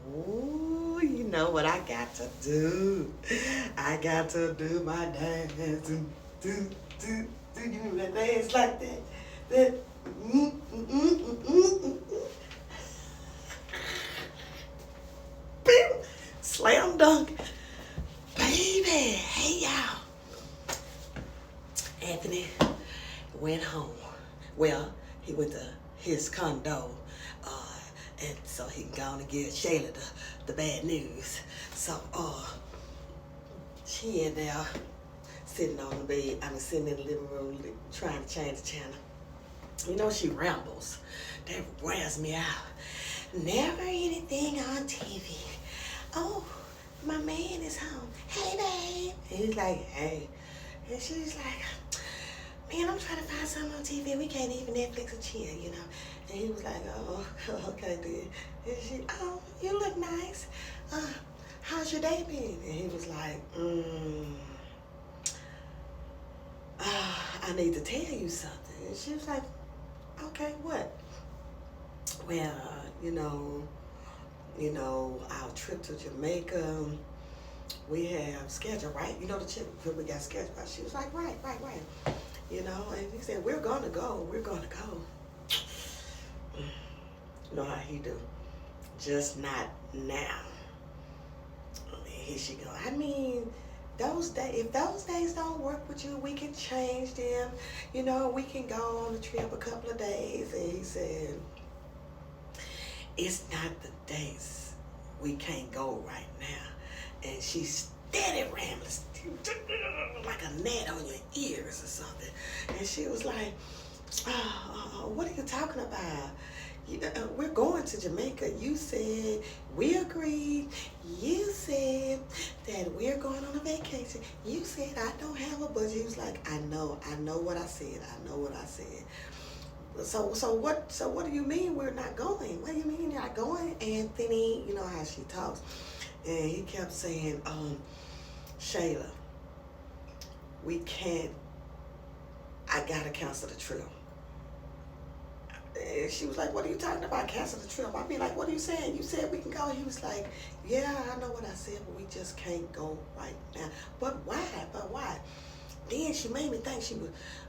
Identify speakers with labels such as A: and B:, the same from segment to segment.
A: Ooh, you know what I got to do? I got to do my dance. Do, do, do you that dance like that? That. Mm, mm, mm, mm, mm, mm, mm. Bing. Slam dunk. Baby, hey y'all. Anthony went home. Well, he went to his condo, uh, and so he can go on and give Shayla the bad news. So, she in there sitting on the bed. I mean, sitting in the living room trying to change the channel. You know, she rambles. That wears me out. Never anything on TV. Oh, my man is home. Hey, babe. And he's like, hey. And she's like, man, I'm trying to find something on TV. We can't even Netflix and chill, you know. And he was like, oh, okay, then. And she, oh, you look nice. How's your day been? And he was like, I need to tell you something. And she was like, okay, what? Well, our trip to Jamaica, we have scheduled, right? You know the trip we got scheduled. She was like, right. And he said, we're gonna go. You know how he do. Just not now. Here she go. I mean, if those days don't work with you, we can change them. You know, we can go on the trip a couple of days. And he said, it's not the days. We can't go right now. And she's steady rambling, like a gnat on your ears or something. And she was like, what are you talking about? We're going to Jamaica. You said we agreed. You said that we're going on a vacation. You said I don't have a budget. He was like, I know what I said. So what do you mean we're not going? What do you mean you're not going, Anthony? You know how she talks. And he kept saying, Shayla, we can't, I gotta cancel the trip. And she was like, what are you talking about, cancel the trip? I mean, like, what are you saying? You said we can go. He was like, yeah, I know what I said, but we just can't go right now. But why? Then she made me think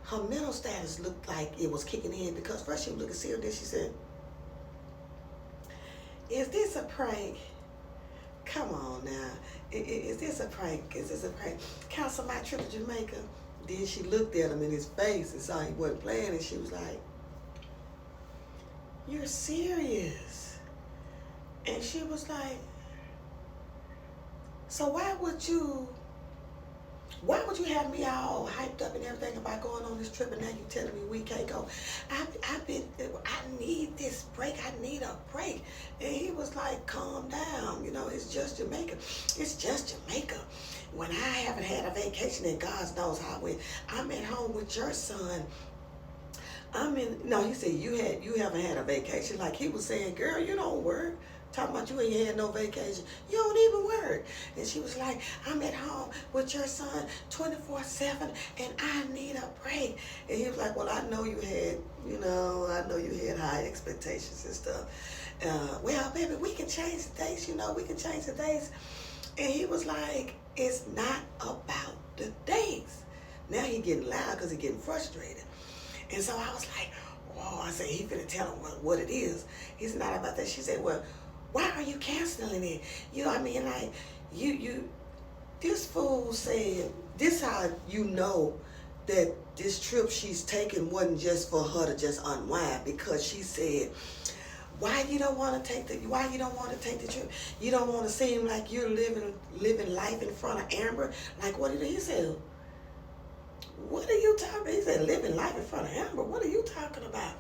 A: her mental status looked like it was kicking in, because first she was looking serious, then she said, is this a prank? Come on now. Is this a prank? Cancel my trip to Jamaica. Then she looked at him in his face and saw he wasn't playing, and she was like, you're serious? And she was like, so why would you have me all hyped up and everything about going on this trip, and now you telling me we can't go? I need this break. I need a break. And he was like, calm down. It's just Jamaica. When I haven't had a vacation, and God knows how I'm at home with your son. He said, you haven't had a vacation. Like he was saying, girl, you don't work. Talking about you ain't had no vacation. You don't even work. And she was like, I'm at home with your son 24/7 and I need a break. And he was like, well, I know you had high expectations and stuff. Well, baby, we can change the dates, And he was like, it's not about the dates. Now he getting loud because he getting frustrated. And so I was like, I said, he finna tell him what it is. He's not about that. She said, well, why are you canceling it? This fool said, this how you know that this trip she's taking wasn't just for her to just unwind, because she said, why you don't want to take the trip? You don't want to seem like you're living life in front of Amber? Like, what did he say? What are you talking about? He said, living life in front of Amber. What are you talking about?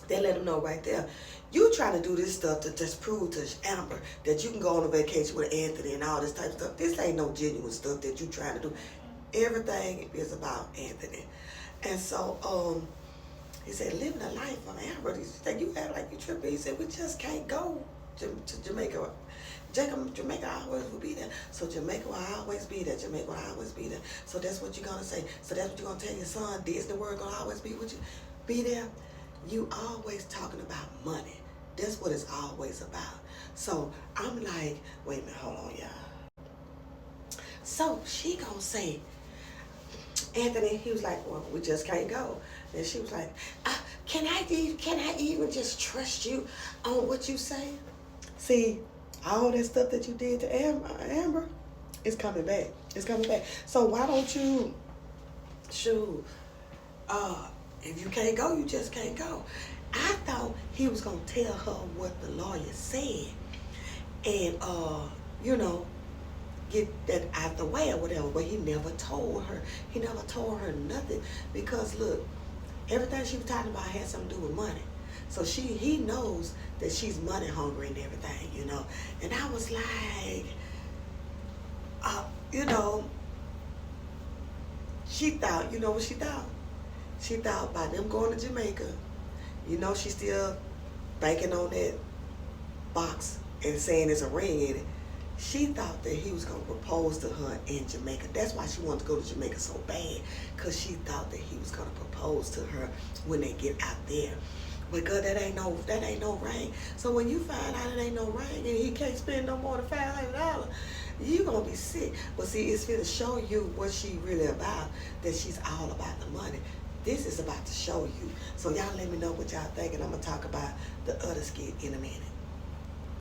A: They let him know right there. You trying to do this stuff to just prove to Amber that you can go on a vacation with Anthony and all this type of stuff. This ain't no genuine stuff that you trying to do. Everything is about Anthony. And so he said, living a life on Amber. He said, you act like you tripping. He said, we just can't go to Jamaica. Jamaica always will be there. So Jamaica will always be there. So that's what you're going to say. So that's what you're going to tell your son. Disney World going to always be with you. Be there. You always talking about money. That's what it's always about. So I'm like, wait a minute, hold on, y'all. So she gonna say, Anthony, he was like, well, we just can't go. And she was like, can I even just trust you on what you say? See, all that stuff that you did to Amber, it's coming back. It's coming back. So why don't you, shoot, if you can't go, you just can't go. I thought he was gonna tell her what the lawyer said, and you know, get that out the way or whatever. But he never told her. He never told her nothing, because look, everything she was talking about had something to do with money. So he knows that she's money hungry and everything, you know. And I was like, you know, she thought, you know what she thought? She thought by them going to Jamaica, you know, she's still banking on that box and saying there's a ring in it. She thought that he was going to propose to her in Jamaica. That's why she wanted to go to Jamaica so bad, because she thought that he was going to propose to her when they get out there. But God, that ain't no ring. So when you find out it ain't no ring and he can't spend no more than $500, you gonna be sick. But see, it's finna show you what she really about, that she's all about the money. This is about to show you. So y'all let me know what y'all think, and I'm gonna talk about the other skit in a minute.